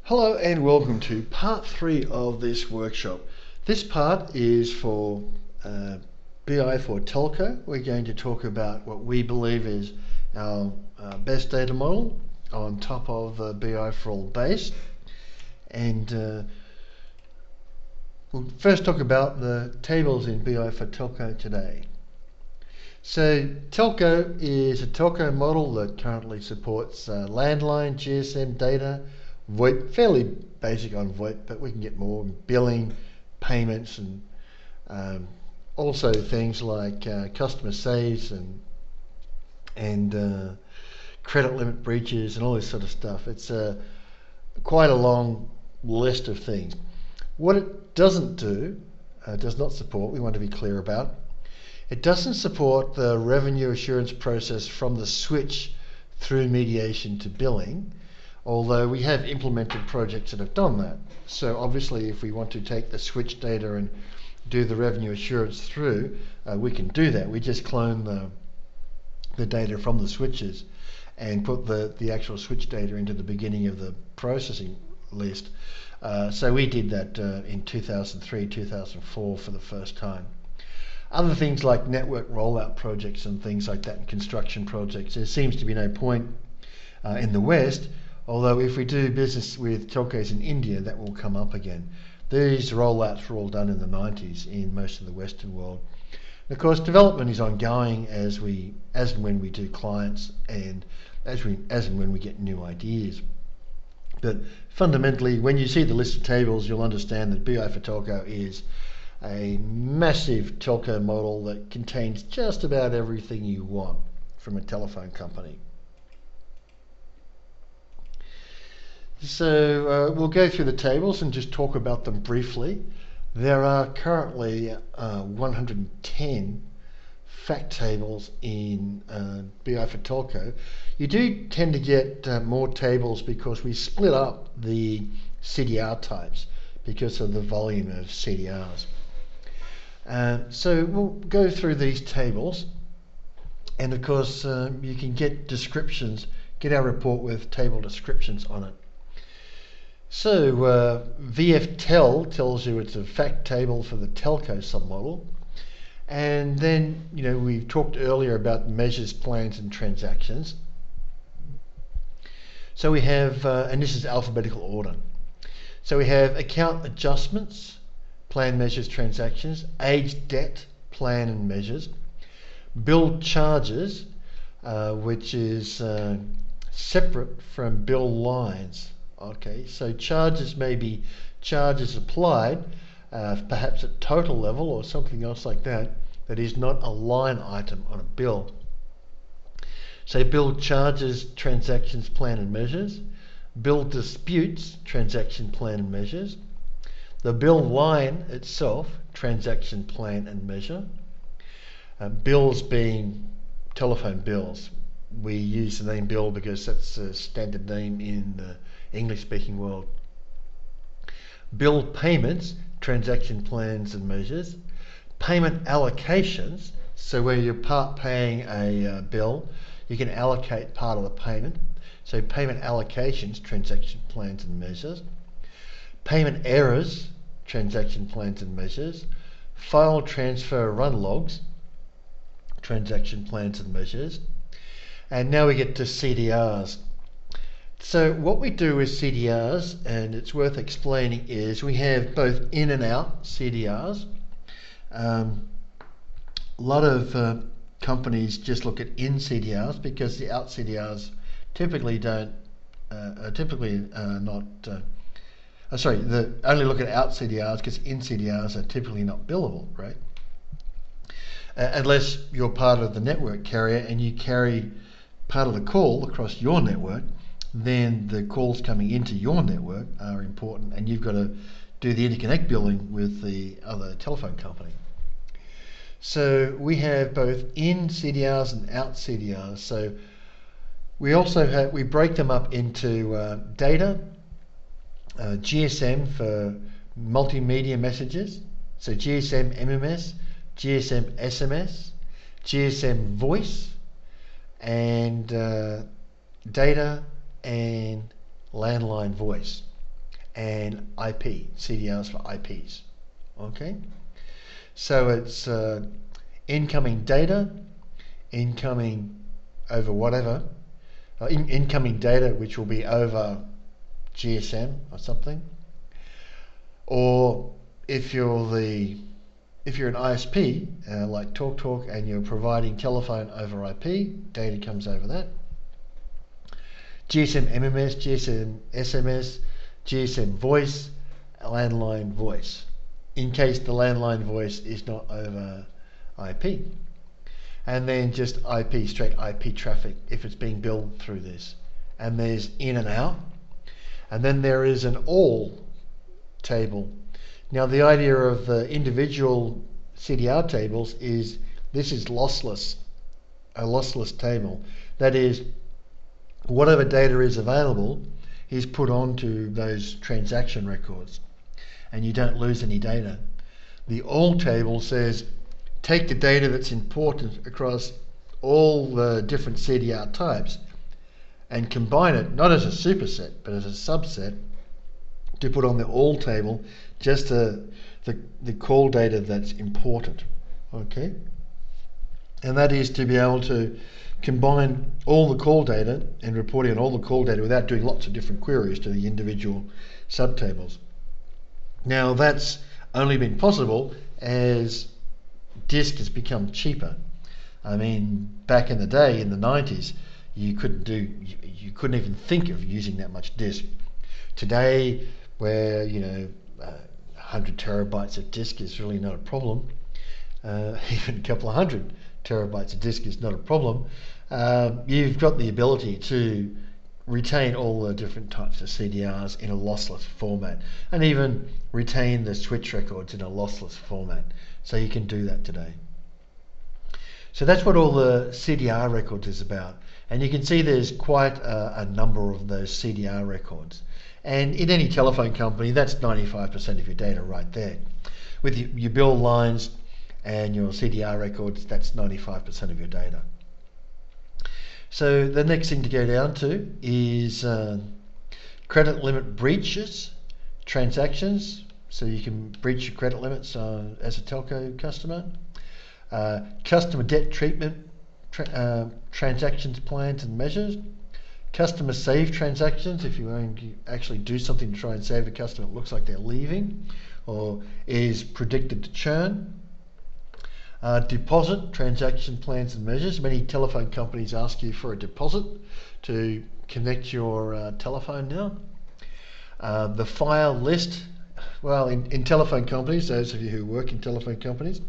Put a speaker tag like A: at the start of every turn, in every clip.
A: Hello and welcome to part 3 of this workshop. This part is for BI4ALL. We're going to talk about what we believe is our best data model on top of the BI4ALL base. And we'll first talk about the tables in BI4ALL today. So telco is a telco model that currently supports landline, GSM data, VoIP, fairly basic on VoIP, but we can get more billing, payments, and also things like customer saves and credit limit breaches and all this sort of stuff. It's quite a long list of things. What it doesn't do, does not support, we want to be clear about, it doesn't support the revenue assurance process from the switch through mediation to billing, although we have implemented projects that have done that. So obviously if we want to take the switch data and do the revenue assurance through, we can do that. We just clone the data from the switches and put the actual switch data into the beginning of the processing list. So we did that in 2003, 2004 for the first time. Other things like network rollout projects and things like that, and construction projects, there seems to be no point in the West, although if we do business with telcos in India, that will come up again. These rollouts were all done in the 90s in most of the Western world. And of course, development is ongoing as and when we do clients and as and when we get new ideas. But fundamentally, when you see the list of tables, you'll understand that BI4ALL is a massive telco model that contains just about everything you want from a telephone company. So we'll go through the tables and just talk about them briefly. There are currently 110 fact tables in BI4ALL. You do tend to get more tables because we split up the CDR types because of the volume of CDRs. So we'll go through these tables, and of course you can get descriptions, get our report with table descriptions on it. So VF-TEL tells you it's a fact table for the telco submodel. And then, we've talked earlier about measures, plans, and transactions. So we have, and this is alphabetical order. So we have account adjustments, plan, measures, transactions, age, debt, plan, and measures. Bill charges, which is separate from bill lines. Okay, so charges may be charges applied, perhaps at total level or something else like that, that is not a line item on a bill. So bill charges, transactions, plan and measures. Bill disputes, transaction, plan and measures. The bill line itself, transaction, plan and measure. Bills being telephone bills. We use the name bill because that's a standard name in the English-speaking world. Bill payments, transaction plans and measures. Payment allocations, so where you're part paying a bill, you can allocate part of the payment. So payment allocations, transaction plans and measures. Payment errors, transaction plans and measures. File transfer run logs, transaction plans and measures. And now we get to CDRs. So what we do with CDRs, and it's worth explaining, is we have both in and out CDRs. A lot of companies just look at in CDRs because the out CDRs typically only look at out CDRs because in CDRs are typically not billable, right? Unless you're part of the network carrier and you carry part of the call across your network, then the calls coming into your network are important and you've got to do the interconnect billing with the other telephone company. So we have both in CDRs and out CDRs. So we break them up into data, GSM for multimedia messages, so GSM MMS, GSM SMS, GSM voice, and data and landline voice. and IP, CDRs for IPs. Okay, so it's incoming data, incoming over whatever, incoming data which will be over GSM or something, or if you're an ISP like TalkTalk and you're providing telephone over IP, data comes over that. GSM MMS, GSM SMS, GSM voice, landline voice, in case the landline voice is not over IP. And then just IP, straight IP traffic if it's being billed through this. And there's in and out. And then there is an all table. Now the idea of the individual CDR tables is this is lossless, a lossless table. That is, whatever data is available is put onto those transaction records and you don't lose any data. The all table says take the data that's important across all the different CDR types and combine it, not as a superset but as a subset, to put on the all table just the call data that's important. Okay, and that is to be able to combine all the call data and reporting on all the call data without doing lots of different queries to the individual subtables. Now that's only been possible as disk has become cheaper. I mean, back in the day, in the 90s, you couldn't even think of using that much disk. Today, where 100 terabytes of disk is really not a problem, even a couple of hundred terabytes of disk is not a problem. You've got the ability to retain all the different types of CDRs in a lossless format, and even retain the switch records in a lossless format. So you can do that today. So that's what all the CDR records is about. And you can see there's quite a number of those CDR records. And in any telephone company, that's 95% of your data right there. With your bill lines and your CDR records, that's 95% of your data. So the next thing to go down to is credit limit breaches, transactions. So you can breach your credit limits as a telco customer. Customer debt treatment, transactions, plans and measures. Customer save transactions, if you're going to actually do something to try and save a customer, it looks like they're leaving or is predicted to churn. Deposit, transaction plans and measures. Many telephone companies ask you for a deposit to connect your telephone now. The file list. Well, in telephone companies, those of you who work in telephone companies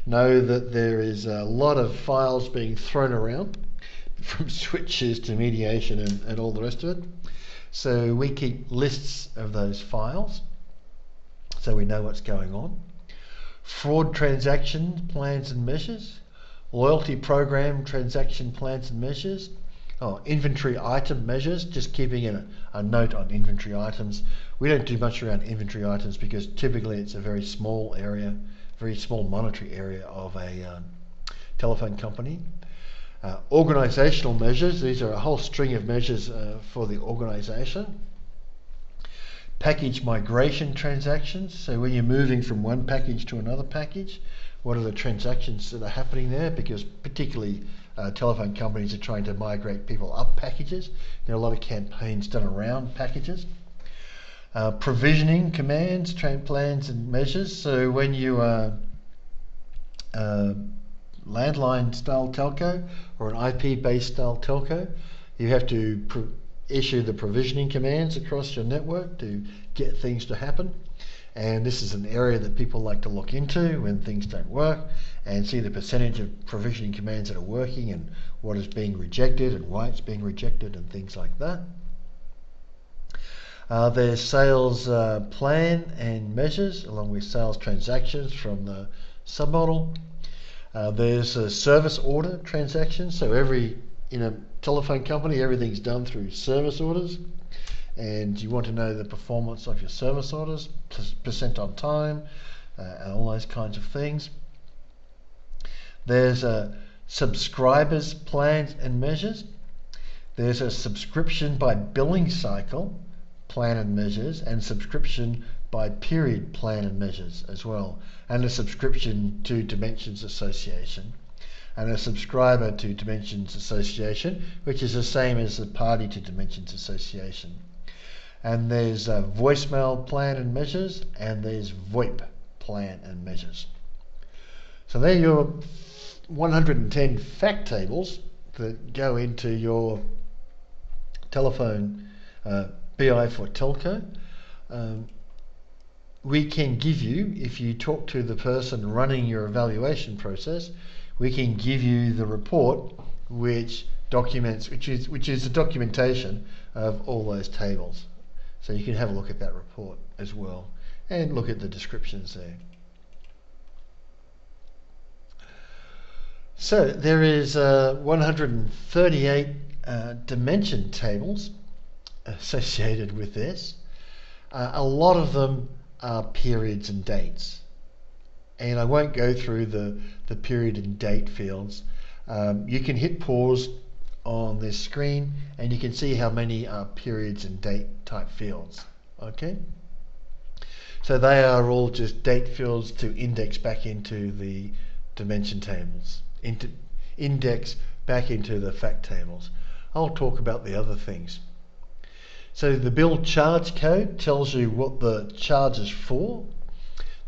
A: know that there is a lot of files being thrown around, from switches to mediation and all the rest of it. So we keep lists of those files so we know what's going on. Fraud transaction plans and measures. Loyalty program transaction plans and measures. Inventory item measures, just keeping a note on inventory items. We don't do much around inventory items because typically it's a very small area, very small monetary area of a telephone company. Organizational measures, these are a whole string of measures for the organization. Package migration transactions, so when you're moving from one package to another package, what are the transactions that are happening there? Because particularly telephone companies are trying to migrate people up packages. There are a lot of campaigns done around packages. Provisioning commands, plans and measures, so when you are landline style telco or an IP based style telco, you have to issue the provisioning commands across your network to get things to happen. And this is an area that people like to look into when things don't work and see the percentage of provisioning commands that are working and what is being rejected and why it's being rejected and things like that. There's sales plan and measures along with sales transactions from the submodel. There's a service order transactions. So in a telephone company, everything's done through service orders, and you want to know the performance of your service orders, percent on time, and all those kinds of things. There's a subscribers plans and measures. There's a subscription by billing cycle plan and measures, and subscription by period plan and measures as well, and a subscription to Dimensions Association, and a subscriber to Dimensions Association, which is the same as the party to Dimensions Association. And there's a voicemail plan and measures, and there's VoIP plan and measures. So there are your 110 fact tables that go into your telephone BI for telco. We can give you, if you talk to the person running your evaluation process, we can give you the report which documents, which is the documentation of all those tables. So you can have a look at that report as well and look at the descriptions there. So there is 138 dimension tables associated with this. A lot of them are periods and dates, and I won't go through the period and date fields. You can hit pause on this screen and you can see how many are periods and date type fields. Okay, so they are all just date fields to index back into the dimension tables, index back into the fact tables. I'll talk about the other things. So the bill charge code tells you what the charge is for.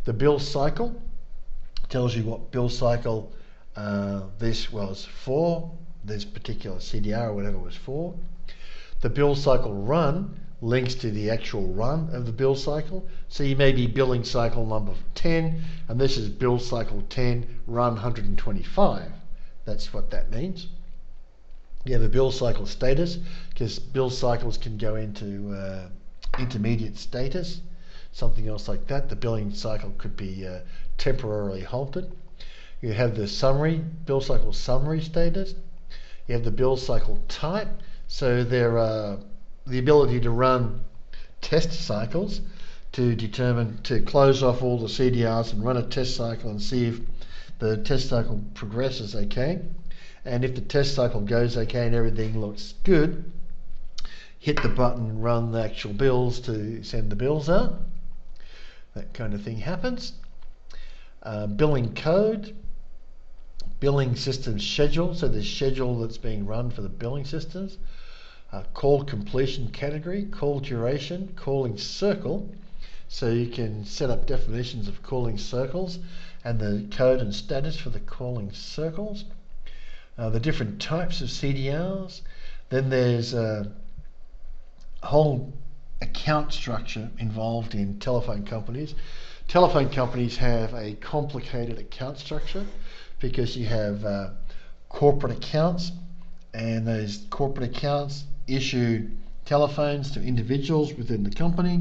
A: The bill cycle tells you what bill cycle this was for, this particular CDR or whatever it was for. The bill cycle run links to the actual run of the bill cycle. So you may be billing cycle number 10, and this is bill cycle 10, run 125. That's what that means. You have a bill cycle status, because bill cycles can go into intermediate status, something else like that. The billing cycle could be temporarily halted. You have the summary, bill cycle summary status. You have the bill cycle type, so there are the ability to run test cycles to determine, to close off all the CDRs and run a test cycle and see if the test cycle progresses okay. And if the test cycle goes okay and everything looks good, hit the button, run the actual bills to send the bills out. That kind of thing happens. Billing code, billing system schedule, so the schedule that's being run for the billing systems. Call completion category, call duration, calling circle, so you can set up definitions of calling circles and the code and status for the calling circles. The different types of CDRs. Then there's a whole account structure involved in telephone companies. Telephone companies have a complicated account structure because you have corporate accounts, and those corporate accounts issue telephones to individuals within the company,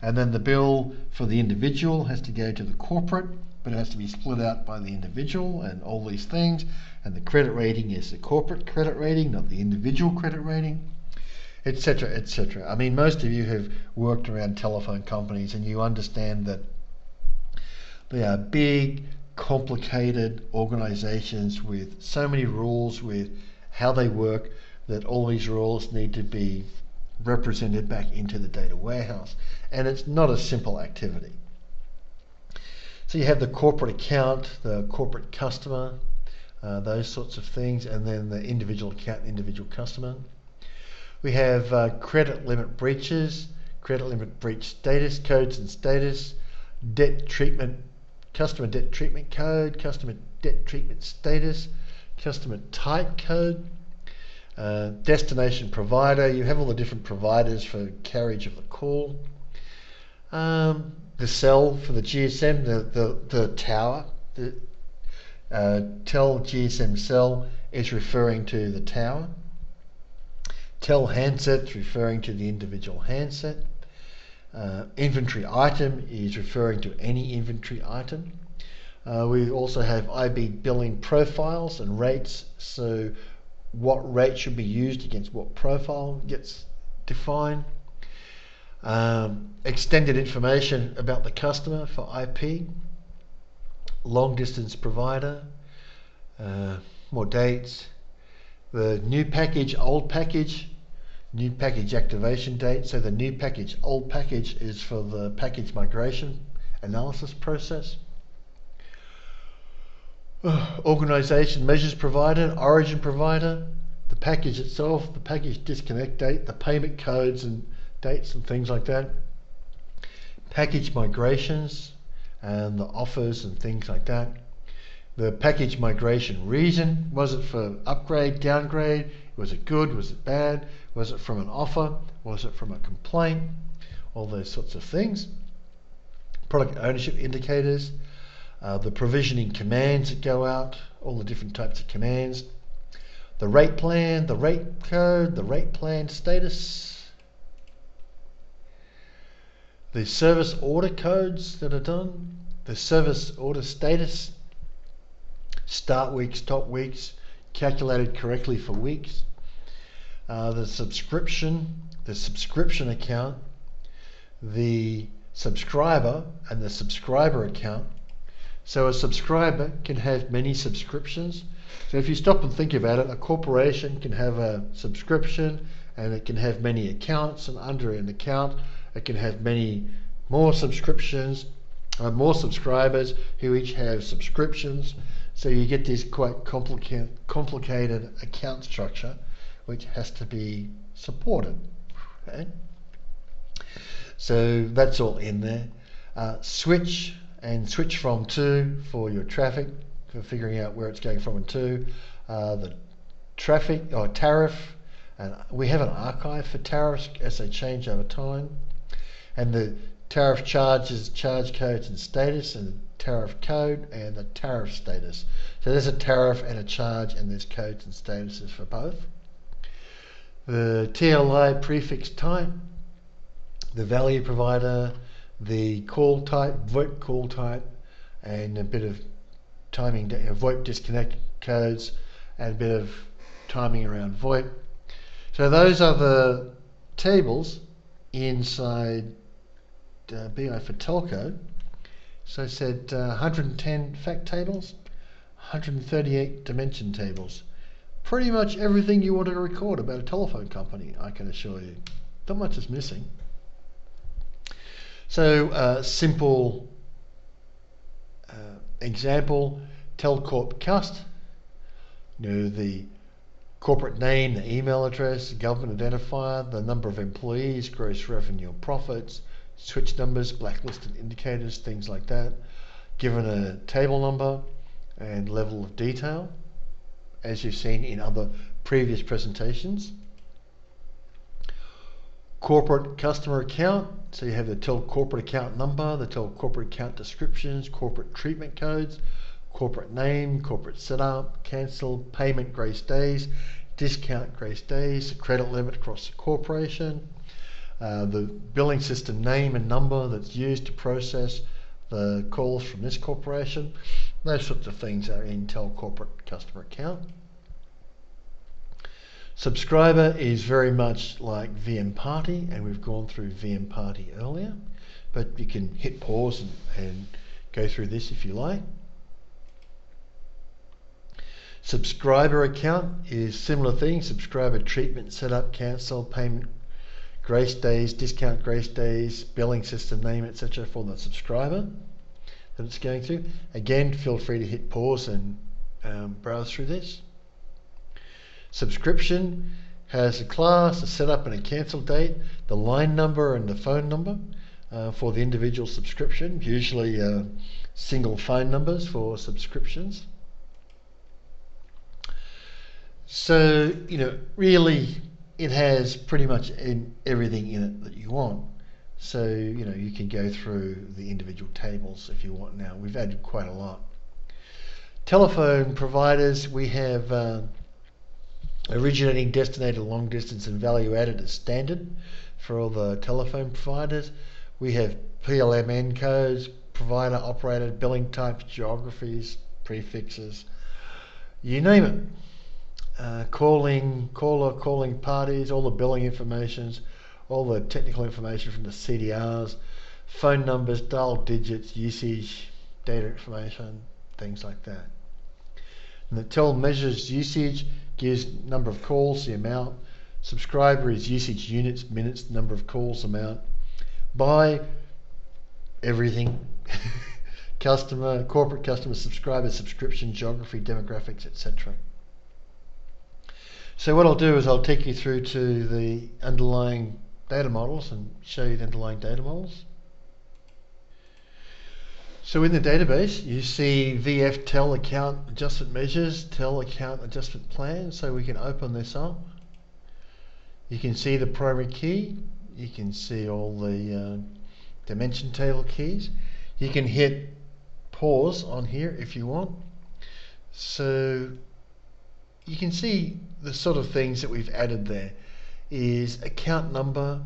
A: and then the bill for the individual has to go to the corporate, but it has to be split out by the individual and all these things. And the credit rating is the corporate credit rating, not the individual credit rating, etc., etc. I mean, most of you have worked around telephone companies and you understand that they are big, complicated organizations with so many rules with how they work, that all these rules need to be represented back into the data warehouse. And it's not a simple activity. So you have the corporate account, the corporate customer, those sorts of things, and then the individual account, individual customer. We have credit limit breaches, credit limit breach status, codes and status, debt treatment, customer debt treatment code, customer debt treatment status, customer type code, destination provider. You have all the different providers for carriage of the call. The cell for the GSM, the tower, the tel GSM cell is referring to the tower. Tel handset referring to the individual handset. Inventory item is referring to any inventory item. We also have IB billing profiles and rates, so what rate should be used against what profile gets defined. Extended information about the customer for IP. Long distance provider, more dates, the new package, old package, New package activation date. So the new package, old package is for the package migration analysis process. Organization measures provider, origin provider, the package itself, the package disconnect date, the payment codes and dates and things like that. Package migrations and the offers and things like that. The package migration reason, was it for upgrade, downgrade? Was it good? Was it bad? Was it from an offer? Was it from a complaint? All those sorts of things. Product ownership indicators, the provisioning commands that go out, all the different types of commands. The rate plan, the rate code, the rate plan status. The service order codes that are done, the service order status, start weeks, stop weeks, calculated correctly for weeks. The subscription account, the subscriber and the subscriber account. So a subscriber can have many subscriptions. So if you stop and think about it, a corporation can have a subscription and it can have many accounts, and under an account it can have many more subscriptions, more subscribers who each have subscriptions. So you get this quite complicated account structure which has to be supported. Okay? So that's all in there. Switch and switch from to for your traffic, for figuring out where it's going from and to. The traffic or tariff, and we have an archive for tariffs as they change over time. And the tariff charges, charge codes and status, and the tariff code and the tariff status. So there's a tariff and a charge, and there's codes and statuses for both. The TLI prefix type, the value provider, the call type, VoIP call type, and a bit of timing, VoIP disconnect codes, and a bit of timing around VoIP. So those are the tables inside BI for telco. So I said 110 fact tables, 138 dimension tables. Pretty much everything you want to record about a telephone company, I can assure you. Not much is missing. So simple example, Telcorp Cust, the corporate name, the email address, the government identifier, the number of employees, gross revenue or profits, switch numbers, blacklisted indicators, things like that, given a table number and level of detail, as you've seen in other previous presentations. Corporate customer account, so you have the TEL corporate account number, the TEL corporate account descriptions, corporate treatment codes, corporate name, corporate setup, cancel, payment grace days, discount grace days, the credit limit across the corporation, the billing system name and number that's used to process the calls from this corporation. Those sorts of things are in TEL corporate customer account. Subscriber is very much like VM Party, and we've gone through VM Party earlier, but you can hit pause and go through this if you like. Subscriber account is similar thing, subscriber treatment, setup, cancel, payment, grace days, discount grace days, billing system name, etc. for the subscriber that it's going to. Again, feel free to hit pause and browse through this. Subscription has a class, a setup and a cancel date, the line number and the phone number for the individual subscription, usually single phone numbers for subscriptions. So, really it has pretty much everything in it that you want. So, you can go through the individual tables if you want now. We've added quite a lot. Telephone providers, we have originating, destinated, long distance and value added as standard for all the telephone providers. We have PLMN codes, provider operated, billing types, geographies, prefixes, you name it. Calling parties, all the billing informations, all the technical information from the CDRs, phone numbers, dial digits, usage, data information, things like that. And the TEL measures usage, gives number of calls, the amount, Subscriber is usage units, minutes, number of calls, amount. By everything. Customer, corporate customer, subscriber, subscription, geography, demographics, etc. So what I'll do is I'll take you through to the underlying data models and show you the underlying data models. So in the database, you see VF TEL account adjustment measures, TEL account adjustment plan. So we can open this up. You can see the primary key. You can see all the dimension table keys. You can hit pause on here if you want. So you can see the sort of things that we've added there is account number,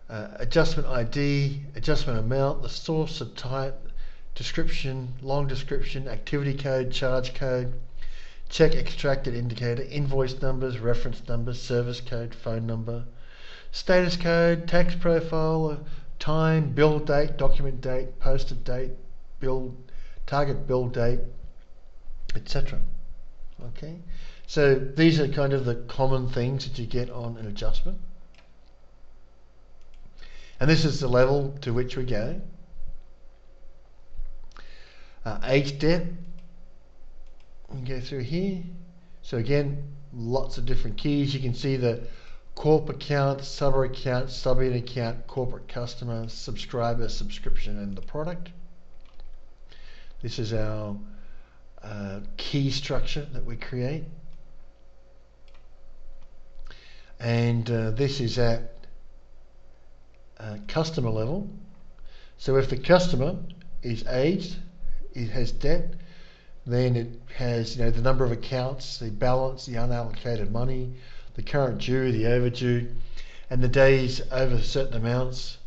A: adjustment ID, adjustment amount, the source, the type, description, long description, activity code, charge code, check extracted indicator, invoice numbers, reference numbers, service code, phone number, status code, tax profile, time, bill date, document date, posted date, bill, target bill date, etc. Okay, so these are kind of the common things that you get on an adjustment. And this is the level to which we go. Age debt, we can go through here. So again, lots of different keys. You can see the corp account, sub account, sub-unit account, corporate customer, subscriber, subscription, and the product. This is our key structure that we create. And this is at customer level. So if the customer is aged, it has debt, then it has the number of accounts, the balance, the unallocated money, the current due, the overdue, and the days over certain amounts,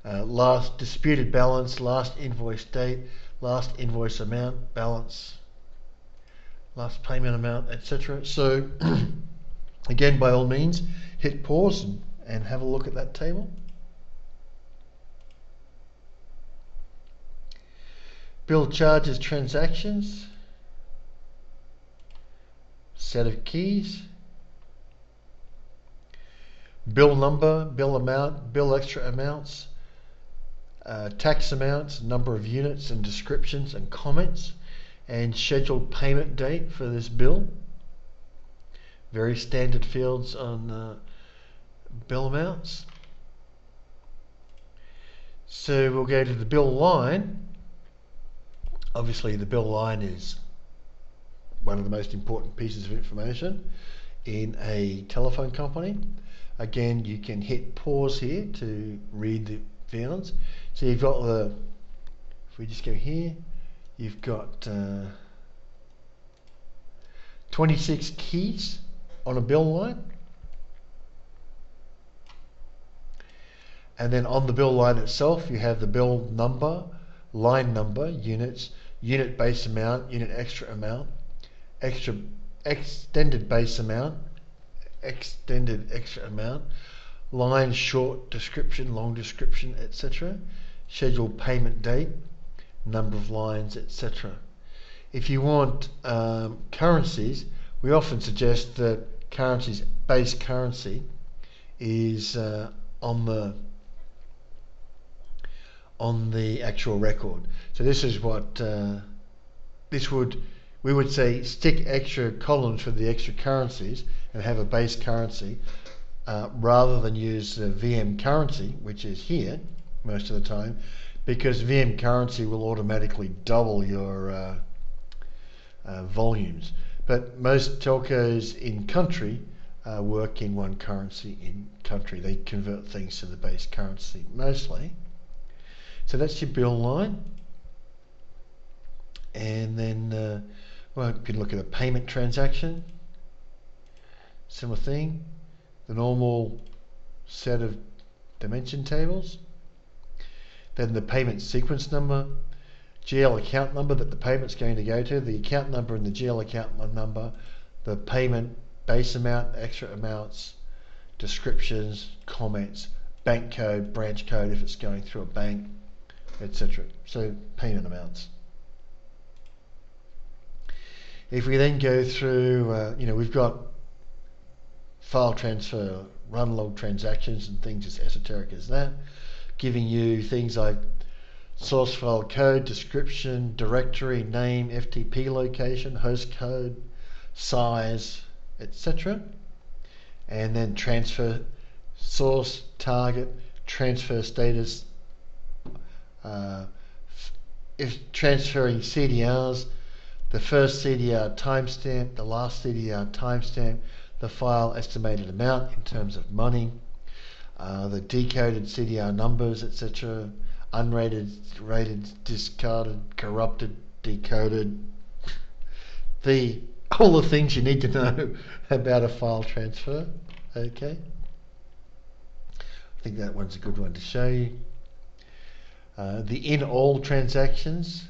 A: last disputed balance, last invoice date, last invoice amount, balance, last payment amount, etc. So again, by all means, hit pause and have a look at that table. Bill charges transactions, set of keys, bill number, bill amount, bill extra amounts, tax amounts, number of units and descriptions and comments, and scheduled payment date for this bill. Very standard fields on bill amounts. So we'll go to the bill line. Obviously the bill line is one of the most important pieces of information in a telephone company. Again, you can hit pause here to read the fields. So you've got the, if we just go here, you've got 26 keys on a bill line. And then on the bill line itself, you have the bill number, line number, units, unit base amount, unit extra amount, extended base amount, extended extra amount, line short description, long description, etc. Scheduled payment date, number of lines, etc. If you want currencies, we often suggest that currencies, base currency, is on the actual record. So this is what we would say stick extra columns for the extra currencies and have a base currency rather than use the VM currency, which is here most of the time, because VM currency will automatically double your volumes. But most telcos in country work in one currency in country. They convert things to the base currency mostly. So that's your bill line. And then well, you can look at a payment transaction. Similar thing. The normal set of dimension tables. Then the payment sequence number, GL account number that the payment's going to go to, the account number and the GL account number, the payment base amount, extra amounts, descriptions, comments, bank code, branch code if it's going through a bank, etc. So payment amounts. If we then go through, we've got file transfer, run log transactions and things as esoteric as that, giving you things like source file code, description, directory, name, FTP location, host code, size, etc. And then transfer source, target, transfer status. If transferring CDRs, the first CDR timestamp, the last CDR timestamp, the file estimated amount in terms of money, the decoded CDR numbers, etc., unrated, rated, discarded, corrupted, decoded, all the things you need to know about a file transfer. Okay, I think that one's a good one to show you. The in all transactions,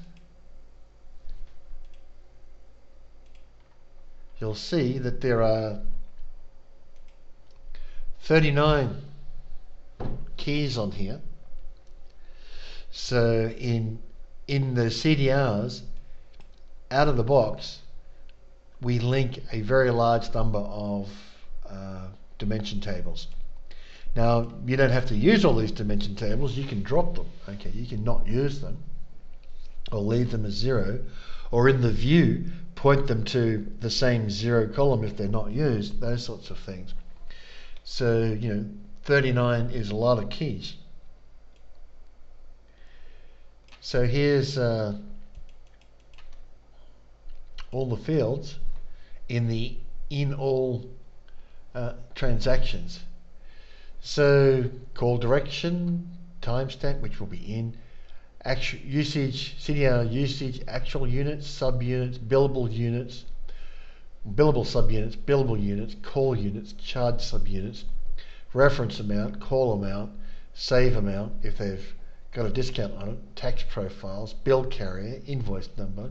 A: you'll see that there are 39 keys on here. So in the CDRs, out of the box, we link a very large number of dimension tables. Now, you don't have to use all these dimension tables, you can drop them. Okay, you can not use them or leave them as 0, or in the view, point them to the same 0 column if they're not used, those sorts of things. So, 39 is a lot of keys. So here's all the fields in all transactions. So call direction, timestamp, which will be in, actual usage, CDR usage, actual units, subunits, billable units, billable subunits, billable units, call units, charge subunits, reference amount, call amount, save amount if they've got a discount on it, tax profiles, bill carrier, invoice number,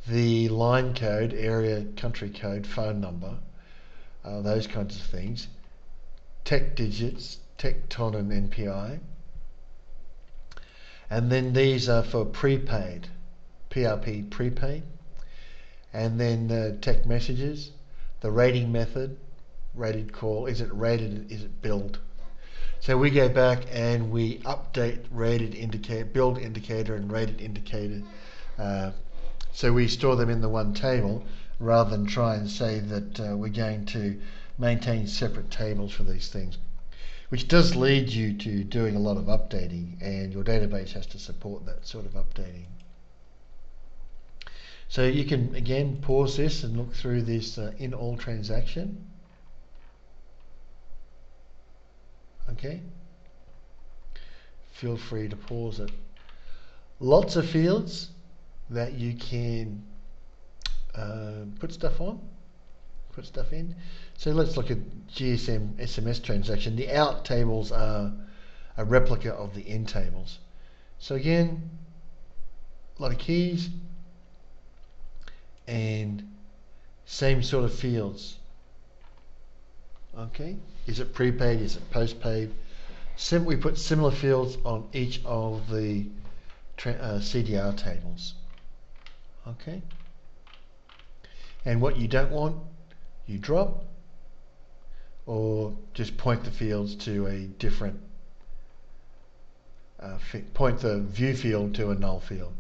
A: the line code, area, country code, phone number, those kinds of things, tech digits, tecton and NPI. And then these are for prepaid, PRP prepaid. And then the tech messages, the rating method, rated call, is it rated, is it billed? So we go back and we update rated indicator, billed indicator and rated indicator. So we store them in the one table rather than try and say that we're going to maintain separate tables for these things, which does lead you to doing a lot of updating, and your database has to support that sort of updating. So you can again pause this and look through this in all transaction. Okay, feel free to pause it. Lots of fields that you can put stuff on, put stuff in. So let's look at GSM SMS transaction. The out tables are a replica of the in tables. So again, a lot of keys and same sort of fields. Okay, is it prepaid, is it postpaid? We put similar fields on each of the CDR tables. Okay, and what you don't want, you drop, or just point the fields to a different, point the view field to a null field.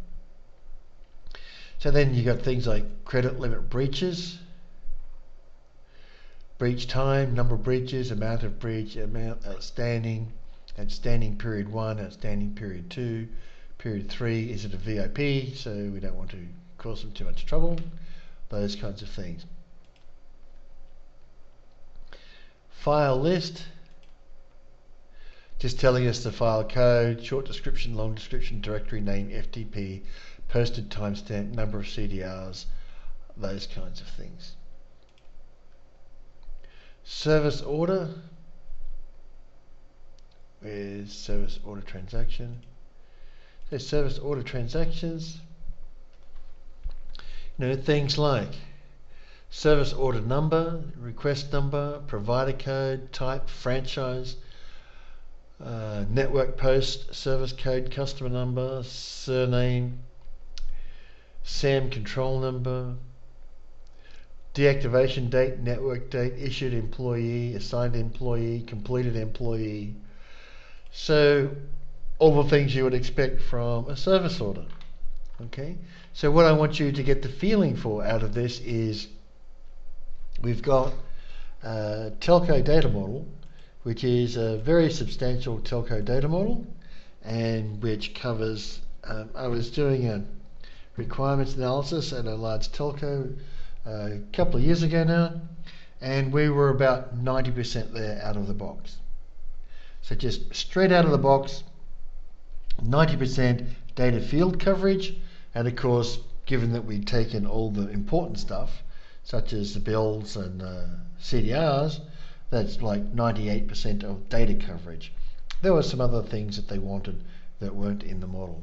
A: So then you got things like credit limit breaches, breach time, number of breaches, amount of breach, amount outstanding, outstanding period 1, outstanding period 2, period 3, is it a VIP, so we don't want to cause them too much trouble, those kinds of things. File list, just telling us the file code, short description, long description, directory name, FTP, posted timestamp, number of CDRs, those kinds of things. Service order is service order transaction. So service order transactions, things like service order number, request number, provider code, type, franchise, network post, service code, customer number, surname, SAM control number, deactivation date, network date, issued employee, assigned employee, completed employee. So all the things you would expect from a service order. Okay, so what I want you to get the feeling for out of this is we've got a telco data model, which is a very substantial telco data model, and which covers, I was doing a requirements analysis at a large telco a couple of years ago now, and we were about 90% there out of the box. So just straight out of the box, 90% data field coverage, and of course, given that we'd taken all the important stuff, such as the bills and CDRs, that's like 98% of data coverage. There were some other things that they wanted that weren't in the model.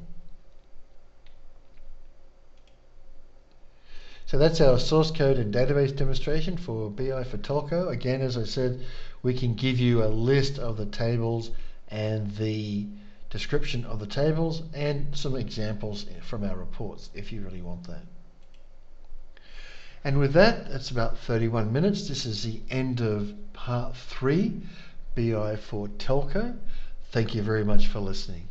A: So that's our source code and database demonstration for BI for Telco. Again, as I said, we can give you a list of the tables and the description of the tables and some examples from our reports if you really want that. And with that, that's about 31 minutes. This is the end of part 3, BI for Telco. Thank you very much for listening.